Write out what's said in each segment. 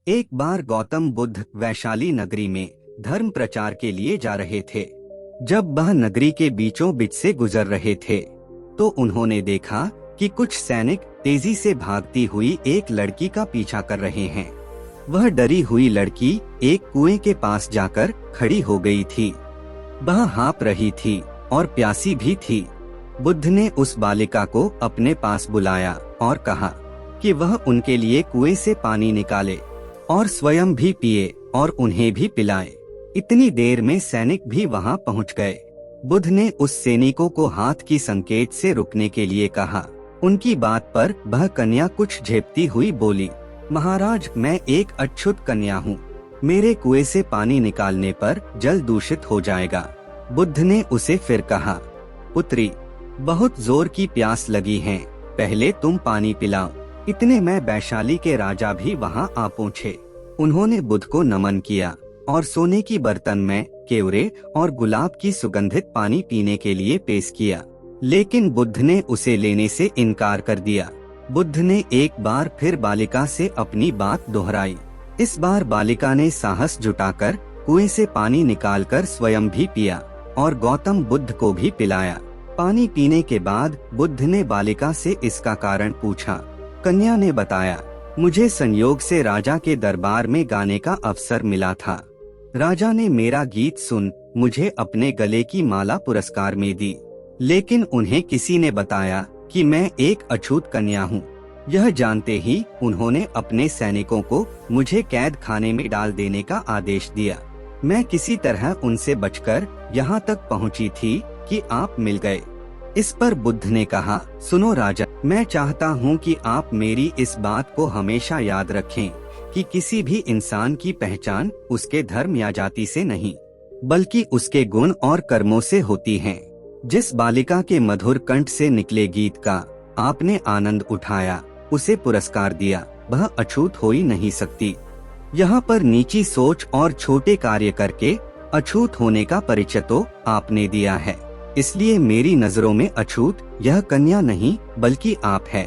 एक बार गौतम बुद्ध वैशाली नगरी में धर्म प्रचार के लिए जा रहे थे। जब वह नगरी के बीचों बीच से गुजर रहे थे तो उन्होंने देखा कि कुछ सैनिक तेजी से भागती हुई एक लड़की का पीछा कर रहे हैं। वह डरी हुई लड़की एक कुएं के पास जाकर खड़ी हो गई थी। वह हाँप रही थी और प्यासी भी थी। बुद्ध ने उस बालिका को अपने पास बुलाया और कहा कि वह उनके लिए कुएं से पानी निकाले और स्वयं भी पिए और उन्हें भी पिलाए। इतनी देर में सैनिक भी वहां पहुंच गए। बुद्ध ने उस सैनिकों को हाथ की संकेत से रुकने के लिए कहा। उनकी बात पर वह कन्या कुछ झेपती हुई बोली, महाराज, मैं एक अछूत कन्या हूँ। मेरे कुएं से पानी निकालने पर जल दूषित हो जाएगा। बुद्ध ने उसे फिर कहा, पुत्री, बहुत जोर की प्यास लगी है, पहले तुम पानी पिलाओ। इतने में वैशाली के राजा भी वहां आ पहुँचे। उन्होंने बुद्ध को नमन किया और सोने की बर्तन में केवड़े और गुलाब की सुगंधित पानी पीने के लिए पेश किया, लेकिन बुद्ध ने उसे लेने से इनकार कर दिया। बुद्ध ने एक बार फिर बालिका से अपनी बात दोहराई। इस बार बालिका ने साहस जुटाकर कुएं से पानी निकालकर स्वयं भी पिया और गौतम बुद्ध को भी पिलाया। पानी पीने के बाद बुद्ध ने बालिका से इसका कारण पूछा। कन्या ने बताया, मुझे संयोग से राजा के दरबार में गाने का अवसर मिला था। राजा ने मेरा गीत सुन मुझे अपने गले की माला पुरस्कार में दी, लेकिन उन्हें किसी ने बताया कि मैं एक अछूत कन्या हूँ। यह जानते ही उन्होंने अपने सैनिकों को मुझे कैद खाने में डाल देने का आदेश दिया। मैं किसी तरह उनसे बचकर यहाँ तक पहुँची थी कि आप मिल गए। इस पर बुद्ध ने कहा, सुनो राजा, मैं चाहता हूँ कि आप मेरी इस बात को हमेशा याद रखें कि किसी भी इंसान की पहचान उसके धर्म या जाति से नहीं, बल्कि उसके गुण और कर्मों से होती है। जिस बालिका के मधुर कंठ से निकले गीत का आपने आनंद उठाया, उसे पुरस्कार दिया, वह अछूत हो ही नहीं सकती। यहाँ पर नीची सोच और छोटे कार्य करके अछूत होने का परिचय तो आपने दिया है, इसलिए मेरी नजरों में अछूत यह कन्या नहीं बल्कि आप है।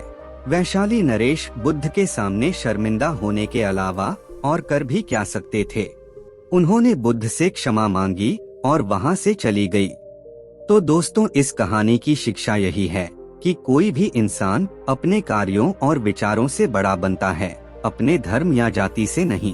वैशाली नरेश बुद्ध के सामने शर्मिंदा होने के अलावा और कर भी क्या सकते थे। उन्होंने बुद्ध से क्षमा मांगी और वहां से चली गई। तो दोस्तों, इस कहानी की शिक्षा यही है कि कोई भी इंसान अपने कार्यों और विचारों से बड़ा बनता है, अपने धर्म या जाति से नहीं।